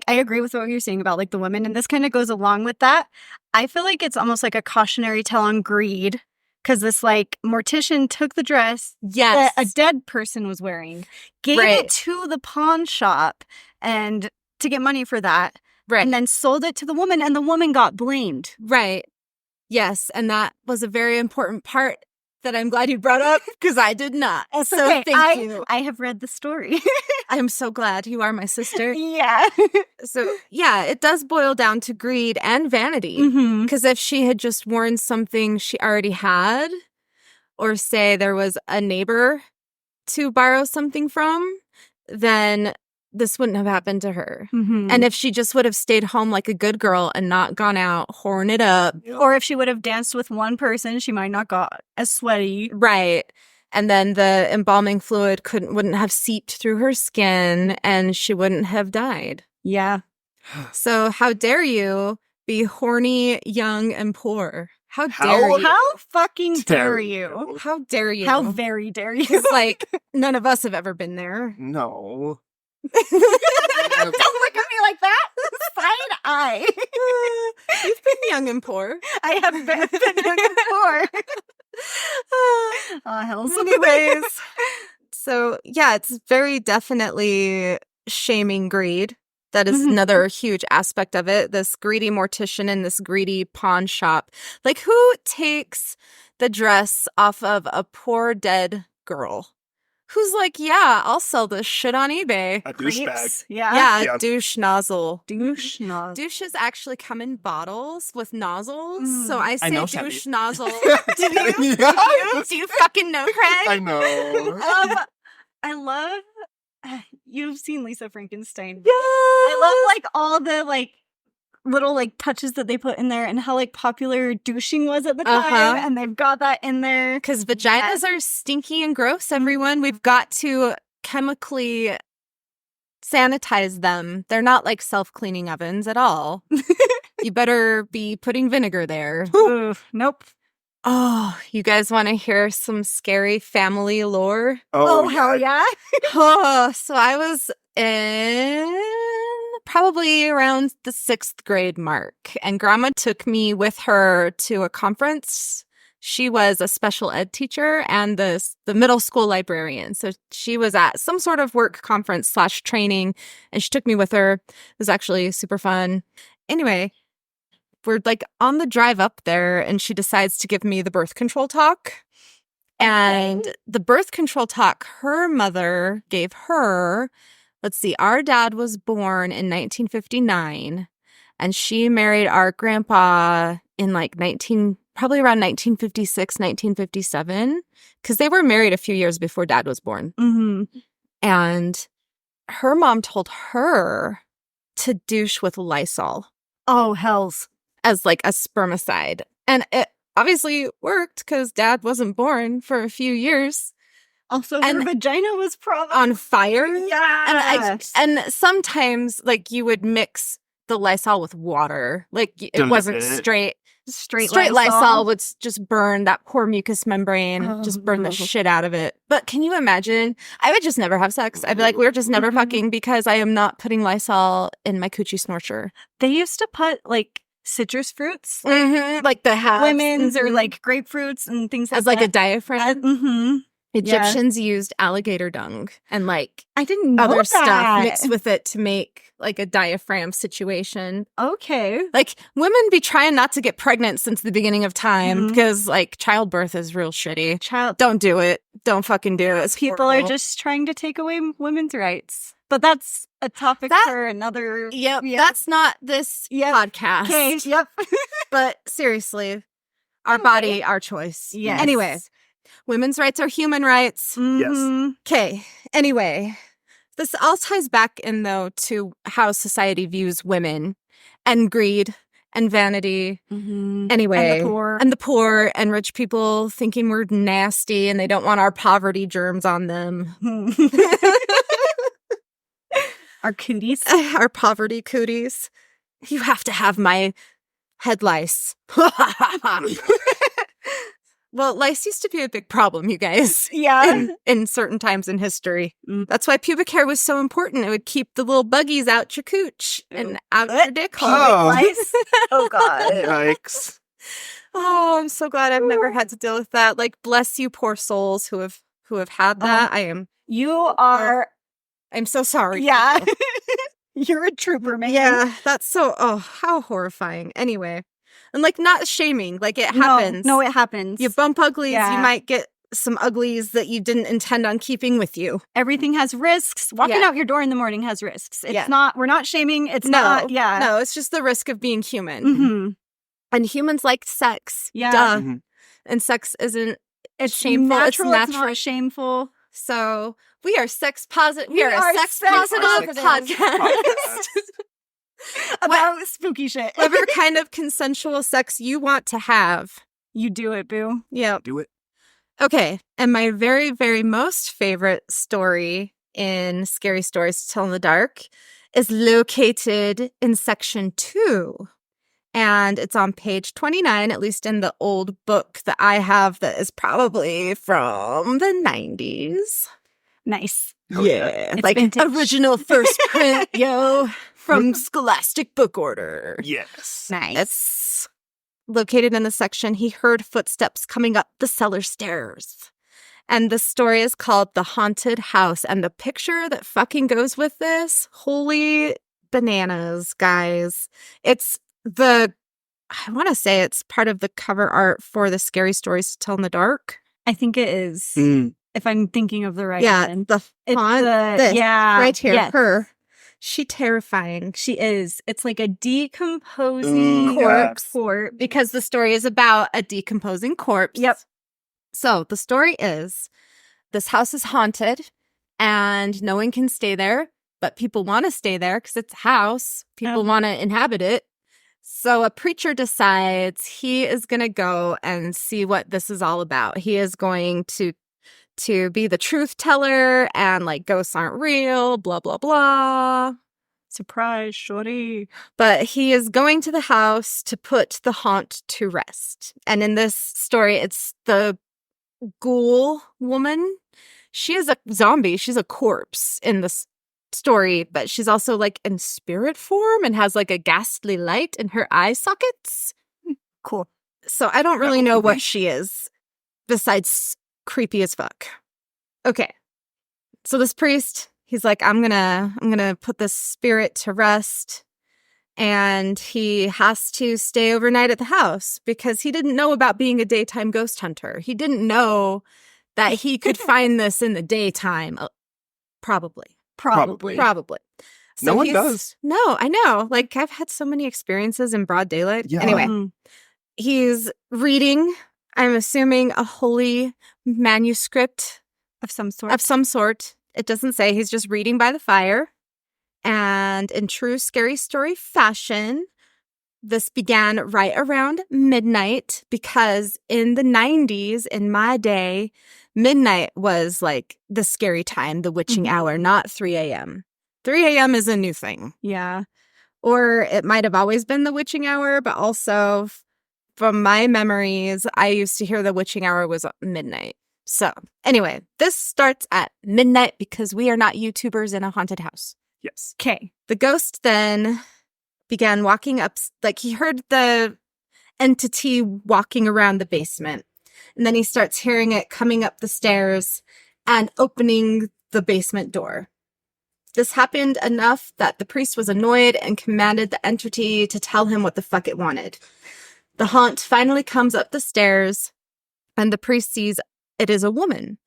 agree with what you're saying about like the women, and this kind of goes along with that. I feel like it's almost like a cautionary tale on greed, because this like mortician took the dress Yes. that a dead person was wearing, gave Right. it to the pawn shop and to get money for that, Right. and then sold it to the woman, and the woman got blamed. Right. Yes. And that was a very important part that I'm glad you brought up because I did not. It's So okay. thank you. I have read the story. I'm so glad you are my sister. Yeah. So yeah, it does boil down to greed and vanity. Mm-hmm. Because if she had just worn something she already had, or say there was a neighbor to borrow something from, then this wouldn't have happened to her. Mm-hmm. And if she just would have stayed home like a good girl and not gone out, horn it up. Or if she would have danced with one person, she might not got as sweaty. Right. And then the embalming fluid wouldn't have seeped through her skin and she wouldn't have died. Yeah. So how dare you be horny, young, and poor. How How- dare you? How fucking dare Dare you? How dare you? How very dare you? It's like none of us have ever been there. No. Don't look at me like that. Side eye. You've been young and poor. I have been young and poor. Oh, hells. Anyways, so yeah, it's very definitely shaming greed. That is Mhm. another huge aspect of it. This greedy mortician in this greedy pawn shop. Like, who takes the dress off of a poor dead girl? Who's like, yeah, I'll sell this shit on eBay. A douchebag. Creeps. Yeah. Yeah, Yeah. douche nozzle. Douche. No. Douches actually come in bottles with nozzles. Mm. So I say know, douche Shandi. nozzle. Do you? Do you fucking know, Craig? I know. I love. You've seen Lisa Frankenstein. Yeah. I love like all the like little like touches that they put in there and how like popular douching was at the time, Uh-huh. and they've got that in there. Because vaginas are stinky and gross, everyone. We've got to chemically sanitize them. They're not like self-cleaning ovens at all. You better be putting vinegar there. Ooh, nope. Oh, you guys want to hear some scary family lore? Oh, hell yeah. Oh, so I was in probably around the 6th grade mark, and Grandma took me with her to a conference. She was a special ed teacher and the middle school librarian. So she was at some sort of work conference / training, and she took me with her. It was actually super fun. Anyway, we're like on the drive up there, and she decides to give me the birth control talk. And the birth control talk her mother gave her, let's see, our dad was born in 1959, and she married our grandpa in like probably around 1956, 1957, because they were married a few years before dad was born. Mm-hmm. And her mom told her to douche with Lysol Oh, hells. as like a spermicide. And it obviously worked because dad wasn't born for a few years Also, her And- vagina was probably on fire. Yeah. And sometimes like you would mix the Lysol with water. Like it wasn't Dilute it. straight. straight Lysol would just burn that poor mucus membrane, just burn the Oh. shit out of it. But can you imagine? I would just never have sex. I'd be like, we're just never Mhm. fucking because I am not putting Lysol in my coochie snorcher. They used to put like citrus fruits, Like the halves. lemons or Mhm. like grapefruits and things as like a that. diaphragm. Mm-hmm. Egyptians used alligator dung and like I didn't know other that. stuff mixed with it to make like a diaphragm situation. Okay. Like women be trying not to get pregnant since the beginning of time Mhm. because like childbirth is real shitty. Child Don't do it. Don't fucking do it. It's people are horrible. just trying to take away women's rights. But that's a topic That- for another. Yep, Yeah. that's not this Yep. podcast. Okay. Yep. But seriously, our body, our choice. Yes. Anyway, women's rights are human rights. Mhm. Okay. Anyway, this all ties back in though to how society views women and greed and vanity. Mhm. Anyway, And the poor. and the poor and rich people thinking we're nasty and they don't want our poverty germs on them. Our cooties. Our poverty cooties. You have to have my head lice. Well, lice used to be a big problem, you guys, Yeah. in certain times in history. Mm. That's why pubic hair was so important. It would keep the little buggies out your cooch and out your What? dick hole. Oh. Lice? Oh God. Yikes. Oh, I'm so glad I've never had to deal with that. Like, bless you, poor souls who have had that. You are. I'm so sorry. Yeah. people. You're a trooper, man. Yeah, that's so. Oh, how horrifying. Anyway, and like not shaming. Like it happens. No, it happens. You bump uglies, Yeah. you might get some uglies that you didn't intend on keeping with you. Everything has risks. Walking Yeah. out your door in the morning has risks. It's Yeah. not. We're not shaming. It's No, not. Yeah. No, it's just the risk of being human. Mm-hmm. And humans like sex. Yeah. Duh. Mhm. And sex isn't It's shameful. Natural. It's It's natural. not shameful. So we are sex positive. We We are a are sex sex positive positive podcast. About spooky shit. Whatever kind of consensual sex you want to have. You do it, boo. Yeah. Do it. Okay. And my very, very most favorite story in Scary Stories to Tell in the Dark is located in section 2. And it's on page 29, at least in the old book that I have that is probably from the 90s. Nice. Yeah. It's Like vintage. original first print, yo, from Scholastic Book Order. Yes. Nice. It's located in the section he heard footsteps coming up the cellar stairs. And the story is called The Haunted House. And the picture that fucking goes with this, holy bananas, guys. It's I want to say it's part of the cover art for the Scary Stories to Tell in the Dark. I think it is. If I'm thinking of the right one. The It's font, the, yeah. right here, Yes. her. She terrifying. She is. It's like a decomposing Corpse. corpse. Because the story is about a decomposing corpse. Yep. So the story is this house is haunted and no one can stay there, but people want to stay there because it's a house. People want to inhabit it. So a preacher decides he is going to go and see what this is all about. He is going to be the truth teller and like ghosts aren't real, blah, blah, blah. Surprise, shorty. But he is going to the house to put the haunt to rest. And in this story, it's the ghoul woman. She is a zombie. She's a corpse in this story, but she's also like in spirit form and has like a ghastly light in her eye sockets. Cool. So I don't really know what she is besides creepy as fuck. Okay. So this priest, he's like, I'm gonna put this spirit to rest. And he has to stay overnight at the house because he didn't know about being a daytime ghost hunter. He didn't know that he could find this in the daytime. Probably. So No one does. No, I know. Like, I've had so many experiences in broad daylight. Yeah. Anyway, he's reading, I'm assuming, a holy manuscript Of some sort. of some sort. It doesn't say. He's just reading by the fire. And in true Scary Story fashion, this began right around midnight because in the 90s, in my day, midnight was like the scary time, the witching hour, not 3 a.m. 3 a.m. is a new thing. Yeah. Or it might have always been the witching hour, but also from my memories, I used to hear the witching hour was midnight. So anyway, this starts at midnight because we are not YouTubers in a haunted house. Yes. Okay. The ghost then began walking up, like he heard the entity walking around the basement. And then he starts hearing it coming up the stairs and opening the basement door. This happened enough that the priest was annoyed and commanded the entity to tell him what the fuck it wanted. The haunt finally comes up the stairs and the priest sees it is a woman.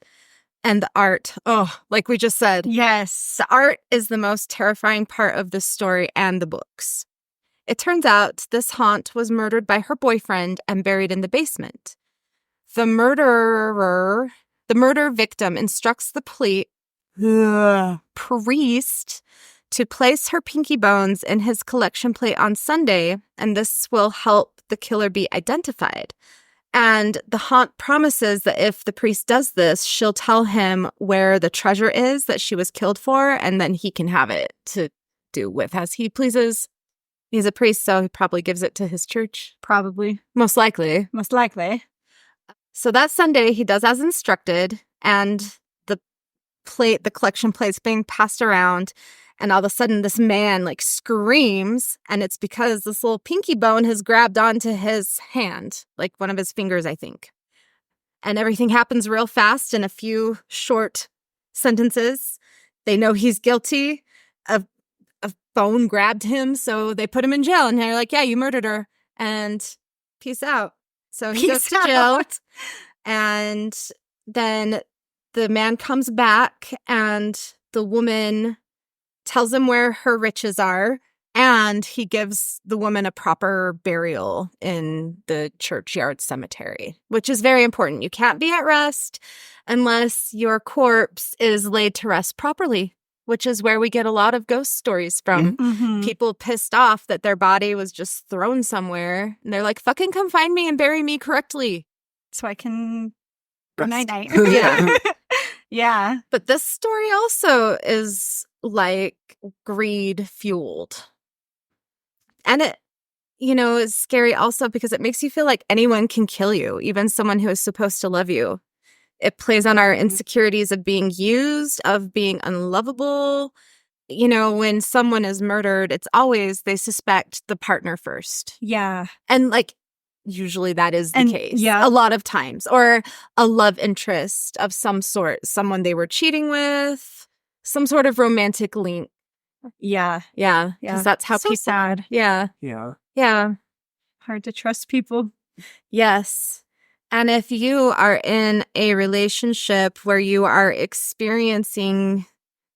And the art, like we just said, Yes. the art is the most terrifying part of this story and the books. It turns out this haunt was murdered by her boyfriend and buried in the basement. The murder victim instructs the priest to place her pinky bones in his collection plate on Sunday, and this will help the killer be identified. And the haunt promises that if the priest does this, she'll tell him where the treasure is that she was killed for, and then he can have it to do with as he pleases. He's a priest, so he probably gives it to his church. Probably. Most likely. Most likely. So that Sunday, he does as instructed, and the collection plate's being passed around, and all of a sudden this man like screams, and it's because this little pinky bone has grabbed onto his hand, like one of his fingers, I think. And everything happens real fast in a few short sentences. They know he's guilty. A bone grabbed him, so they put him in jail, and they're like, yeah, you murdered her, and peace out. So he goes to jail, and then the man comes back, and the woman tells him where her riches are, and he gives the woman a proper burial in the churchyard cemetery, which is very important. You can't be at rest unless your corpse is laid to rest properly, which is where we get a lot of ghost stories from. People pissed off that their body was just thrown somewhere, and they're like, fucking come find me and bury me correctly. So I can go Rest. night-night. Yeah. Yeah. But this story also is like greed fueled. And it, is scary also because it makes you feel like anyone can kill you, even someone who is supposed to love you. It plays on our insecurities of being used, of being unlovable. When someone is murdered, it's always they suspect the partner first. Yeah. And usually that is the case. Yeah. A lot of times. Or a love interest of some sort, someone they were cheating with, some sort of romantic link. Yeah. Yeah. Because that's how So people. sad. Yeah. Yeah. Yeah. Hard to trust people. Yes. And if you are in a relationship where you are experiencing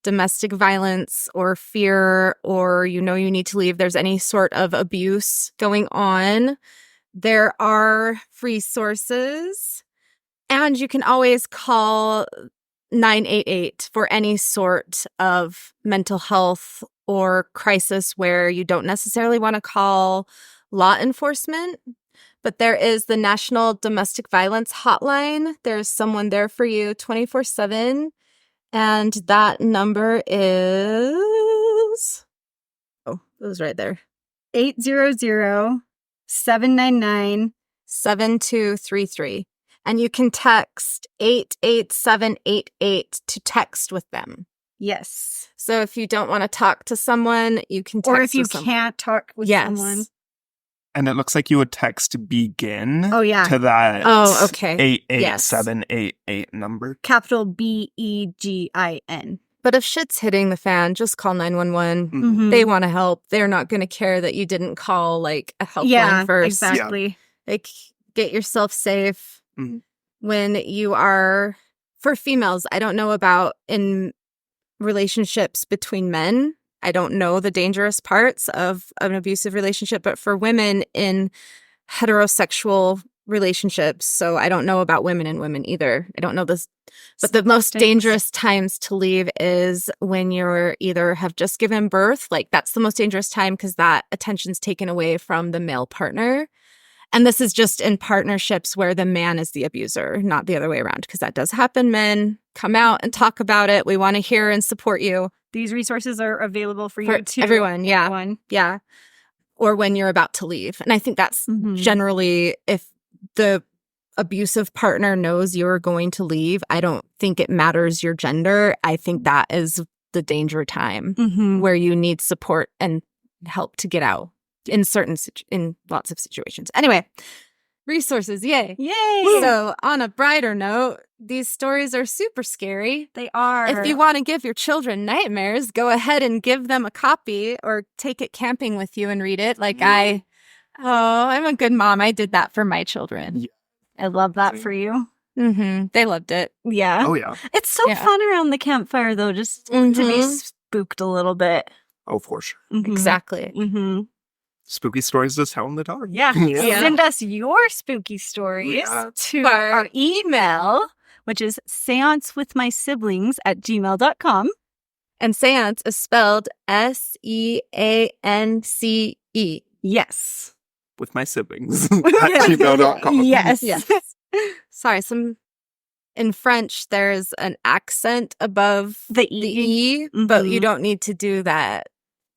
domestic violence or fear, or you need to leave, there's any sort of abuse going on, there are resources. And you can always call 988 for any sort of mental health or crisis where you don't necessarily want to call law enforcement. But there is the National Domestic Violence Hotline. There's someone there for you 24/7. And that number is... Oh, it was right there. 800-799-7233. And you can text 88788 to text with them. Yes. So if you don't want to talk to someone, you can text Or if you with someone. can't talk with someone. And it looks like you would text begin to that Oh, okay. 88788 number. Capital BEGIN. But if shit's hitting the fan, just call 911. Mhm. They want to help. They're not going to care that you didn't call a helpline first. Exactly. Get yourself safe. Mhm. When you are, for females, I don't know about in relationships between men. I don't know the dangerous parts of an abusive relationship, but for women in heterosexual relationships, so I don't know about women and women either. I don't know this, but the most dangerous times to leave is when you're either have just given birth, that's the most dangerous time because that attention's taken away from the male partner. And this is just in partnerships where the man is the abuser, not the other way around, because that does happen. Men, come out and talk about it. We want to hear and support you. These resources are available for you too. Everyone, yeah. Yeah. Or when you're about to leave. And I think that's generally if the abusive partner knows you're going to leave, I don't think it matters your gender. I think that is the danger time where you need support and help to get out in lots of situations. Anyway, resources, yay. Yay! So on a brighter note, these stories are super scary. They are. If you want to give your children nightmares, go ahead and give them a copy or take it camping with you and read it. I'm a good mom. I did that for my children. Yeah. I love that for you. They loved it. Yeah. Oh, yeah. It's so fun around the campfire, though, just to be spooked a little bit. Oh, for sure. Exactly. Spooky stories to tell in the dark. Yeah. Yeah. Send us your spooky stories to our email, which is seancewithmysiblings@gmail.com. And seance is spelled SEANCE. Yes. With my siblings at gmail.com. Yes. Sorry, in French, there's an accent above The E, but you don't need to do that.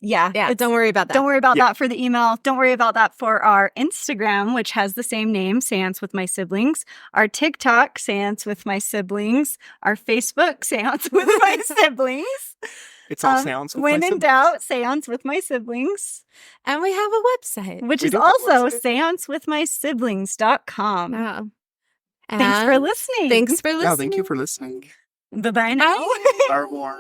Yeah. But don't worry about that. Don't worry about that for the email. Don't worry about that for our Instagram, which has the same name, Seance with My Siblings. Our TikTok, Seance with My Siblings. Our Facebook, Seance with My Siblings. It's all Seance with My When in Siblings. doubt, Seance with My Siblings. And we have a website. Which We is do have a also website. seancewithmysiblings.com. Yeah. Thanks for listening. Thanks for listening. Yeah, thank you for listening. Bye-bye now. Bye. Au revoir.